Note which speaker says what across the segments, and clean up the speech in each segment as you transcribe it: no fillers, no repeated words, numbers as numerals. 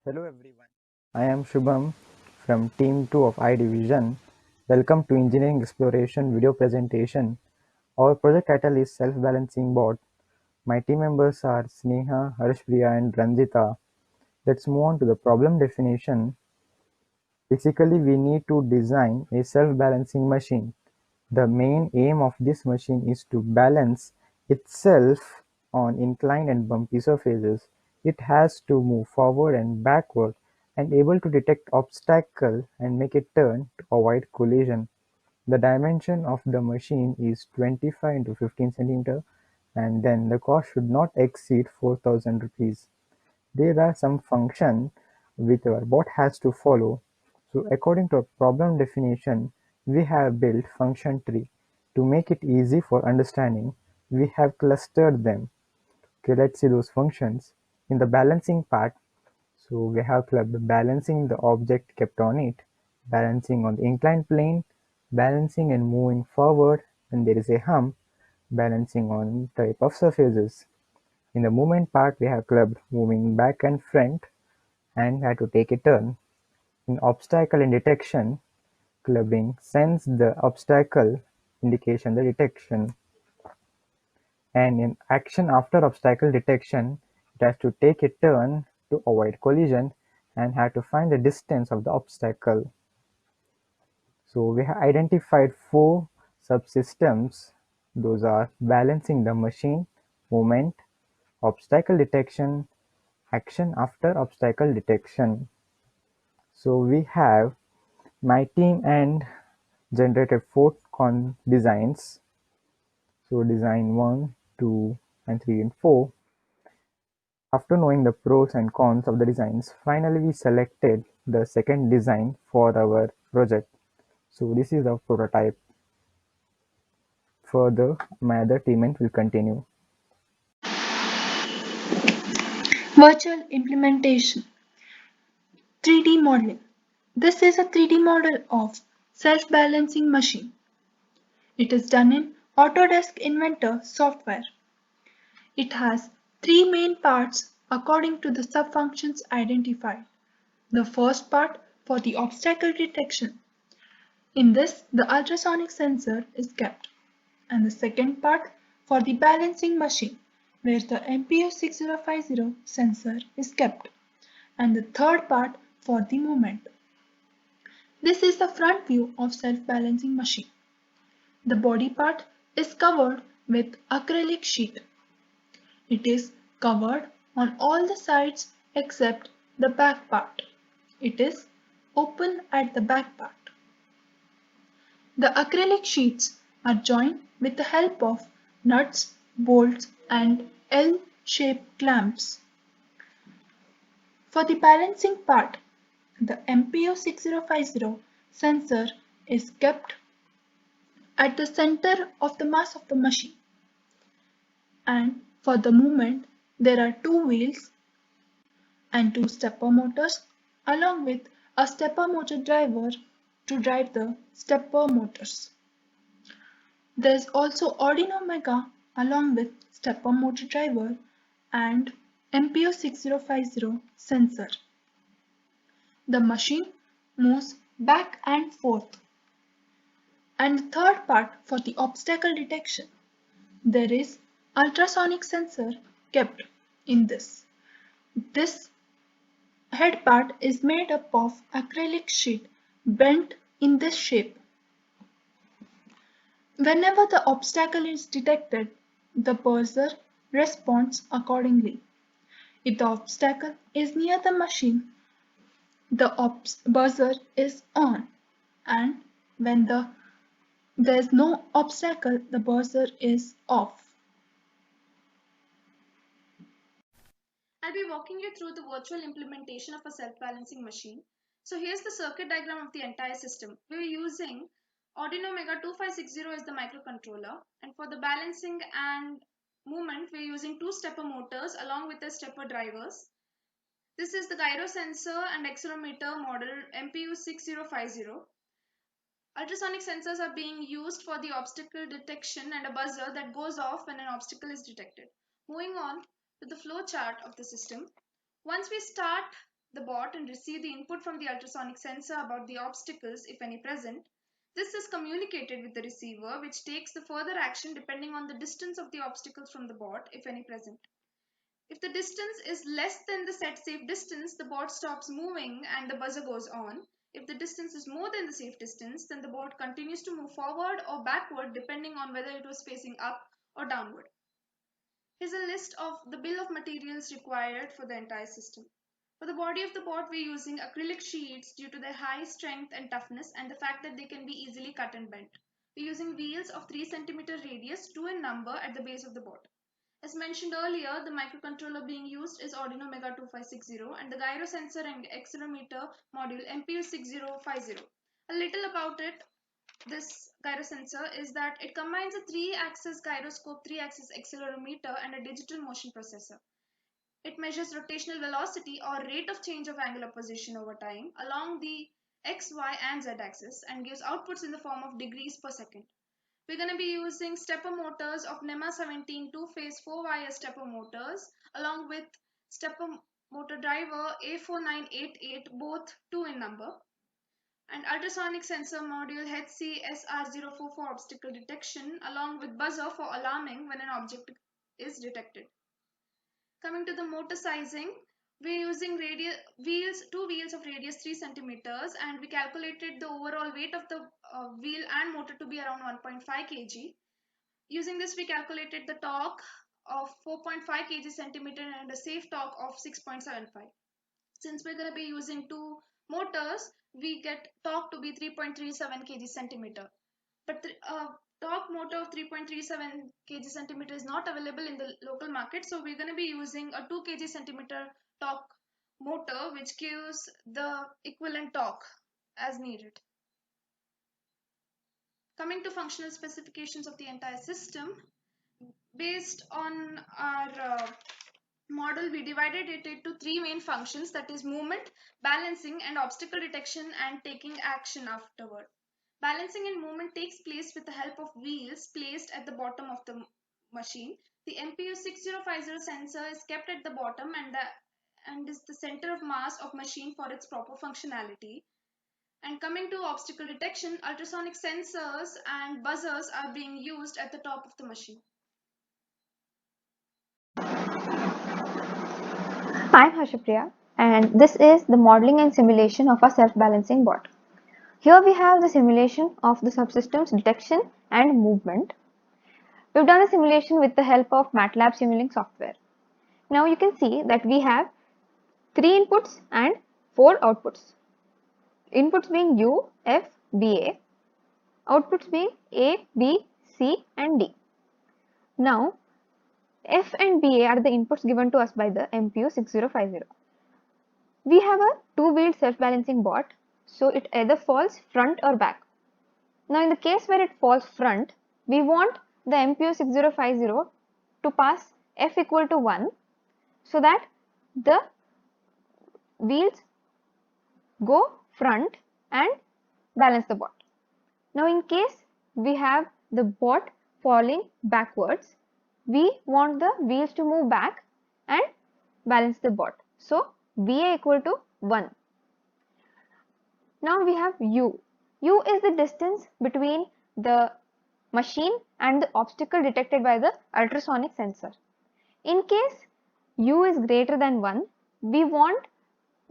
Speaker 1: Hello everyone. I am Shubham from Team 2 of iDivision. Welcome to Engineering Exploration video presentation. Our project title is Self-Balancing Board. My team members are Sneha, Harshpriya and Ranjita. Let's move on to the problem definition. Basically, we need to design a self-balancing machine. The main aim of this machine is to balance itself on inclined and bumpy surfaces. It has to move forward and backward and able to detect obstacle and make a turn to avoid collision. The dimension of the machine is 25 into 15 centimeter, and then the cost should not exceed 4,000 rupees. There are some functions which our bot has to follow. So according to a problem definition, we have built function tree. To make it easy for understanding, we have clustered them. Okay, let's see those functions. In the balancing part, so we have clubbed balancing the object kept on it, balancing on the inclined plane, balancing and moving forward, and there is a hump, balancing on type of surfaces. In the movement part, we have clubbed moving back and front and had to take a turn. In obstacle and detection, clubbing sends the obstacle indication the detection, and in action after obstacle detection, it has to take a turn to avoid collision and have to find the distance of the obstacle. So we have identified four subsystems. Those are balancing the machine, movement, obstacle detection, action after obstacle detection. So we have my team and generated four designs. So design 1, 2, and 3 and 4. After knowing the pros and cons of the designs, finally we selected the second design for our project. So this is the prototype. Further, my other teammates will continue.
Speaker 2: Virtual implementation. 3D modeling. This is a 3D model of self-balancing machine. It is done in Autodesk Inventor software. It has three main parts according to the subfunctions identified. The first part for the obstacle detection. In this, the ultrasonic sensor is kept. And the second part for the balancing machine, where the MPU6050 sensor is kept. And the third part for the movement. This is the front view of self-balancing machine. The body part is covered with acrylic sheet. It is covered on all the sides except the back part. It is open at the back part. The acrylic sheets are joined with the help of nuts, bolts and L-shaped clamps. For the balancing part, the MPU6050 sensor is kept at the center of the mass of the machine. And for the movement, there are two wheels and two stepper motors along with a stepper motor driver to drive the stepper motors. There is also Arduino Mega along with stepper motor driver and MPU6050 sensor. The machine moves back and forth. And the third part for the obstacle detection. There is ultrasonic sensor kept in this. This head part is made up of acrylic sheet bent in this shape. Whenever the obstacle is detected, the buzzer responds accordingly. If the obstacle is near the machine, the buzzer is on, and when there is no obstacle, the buzzer is off.
Speaker 3: I'll be walking you through the virtual implementation of a self-balancing machine. So here's the circuit diagram of the entire system. We're using Arduino Mega 2560 as the microcontroller, and for the balancing and movement we're using two stepper motors along with the stepper drivers. This is the gyro sensor and accelerometer model MPU6050. Ultrasonic sensors are being used for the obstacle detection and a buzzer that goes off when an obstacle is detected. Moving on to the flow chart of the system. Once we start the bot and receive the input from the ultrasonic sensor about the obstacles, if any present. This is communicated with the receiver, which takes the further action depending on the distance of the obstacles from the bot, if any present. If the distance is less than the set safe distance, the bot stops moving and the buzzer goes on. If the distance is more than the safe distance, then the bot continues to move forward or backward depending on whether it was facing up or downward. Here's a list of the bill of materials required for the entire system. For the body of the bot, we're using acrylic sheets due to their high strength and toughness and the fact that they can be easily cut and bent. We're using wheels of 3 cm radius, 2 in number, at the base of the bot. As mentioned earlier, the microcontroller being used is Arduino Mega 2560 and the gyro sensor and accelerometer module MPU6050. A little about it, this gyro sensor, is that it combines a 3-axis gyroscope, 3-axis accelerometer and a digital motion processor. It measures rotational velocity or rate of change of angular position over time along the X, Y and Z axis and gives outputs in the form of degrees per second. We're going to be using stepper motors of NEMA 17 two-phase 4-wire stepper motors along with stepper motor driver A4988, both 2 in number, and ultrasonic sensor module HC-SR044 for obstacle detection along with buzzer for alarming when an object is detected. Coming to the motor sizing, we're using two wheels of radius 3 centimeters and we calculated the overall weight of the wheel and motor to be around 1.5 kg. Using this, we calculated the torque of 4.5 kg centimeter and a safe torque of 6.75. Since we're going to be using two motors, we get torque to be 3.37 kg centimeter. But torque motor of 3.37 kg centimeter is not available in the local market, so we're going to be using a 2 kg centimeter torque motor which gives the equivalent torque as needed. Coming to functional specifications of the entire system, based on our model, we divided it into 3 main functions, that is movement, balancing and obstacle detection and taking action afterward. Balancing and movement takes place with the help of wheels placed at the bottom of the machine. The MPU6050 sensor is kept at the bottom and is the center of mass of machine for its proper functionality. And coming to obstacle detection, ultrasonic sensors and buzzers are being used at the top of the machine.
Speaker 4: I'm Harshapriya and this is the modeling and simulation of a self-balancing bot. Here we have the simulation of the subsystem's detection and movement. We've done a simulation with the help of MATLAB Simulink software. Now you can see that we have 3 inputs and 4 outputs. Inputs being U, F, B, A. Outputs being A, B, C and D. Now F and BA are the inputs given to us by the MPU6050. We have a two-wheeled self-balancing bot, so it either falls front or back. Now in the case where it falls front, we want the MPU6050 to pass F equal to 1 so that the wheels go front and balance the bot. Now in case we have the bot falling backwards, we want the wheels to move back and balance the bot. So BA equal to 1. Now we have U. U is the distance between the machine and the obstacle detected by the ultrasonic sensor. In case U is greater than 1, we want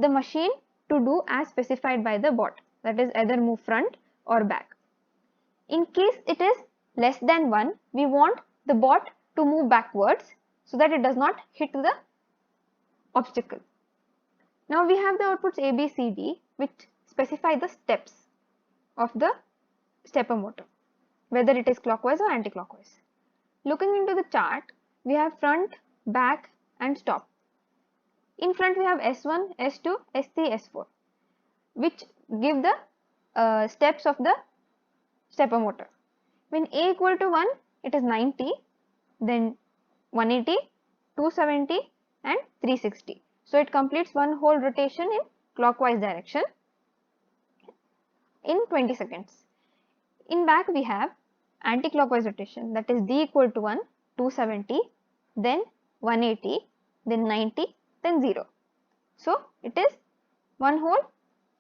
Speaker 4: the machine to do as specified by the bot, that is either move front or back. In case it is less than 1, we want the bot to move backwards so that it does not hit the obstacle. Now we have the outputs A, B, C, D which specify the steps of the stepper motor, whether it is clockwise or anti-clockwise. Looking into the chart, we have front, back and stop. In front we have S1, S2, S3, S4 which give the steps of the stepper motor. When A equal to 1, it is 90, then 180, 270 and 360. So it completes one whole rotation in clockwise direction in 20 seconds. In back we have anti-clockwise rotation, that is D equal to 1, 270, then 180, then 90, then 0. So it is 1 hole,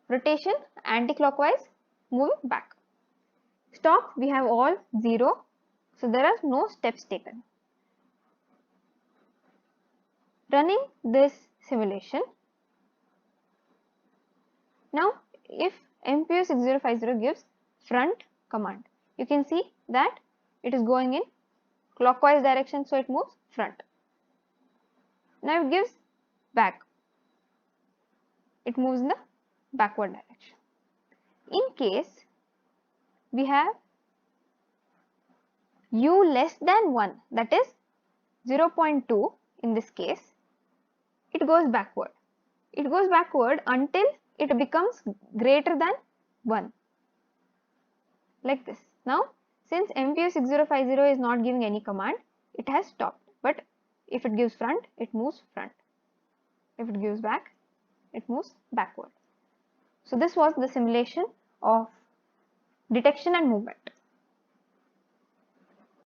Speaker 4: rotation anti-clockwise, moving back. Stop, we have all 0, so there are no steps taken. Running this simulation. Now if MPU6050 gives front command, you can see that it is going in clockwise direction, so it moves front. Now it gives back, it moves in the backward direction. In case we have u less than 1, that is 0.2 in this case, it goes backward. It goes backward until it becomes greater than 1, like this. Now since MPU6050 is not giving any command, it has stopped, but if it gives front, it moves front. If it gives back, it moves backward. So this was the simulation of detection and movement.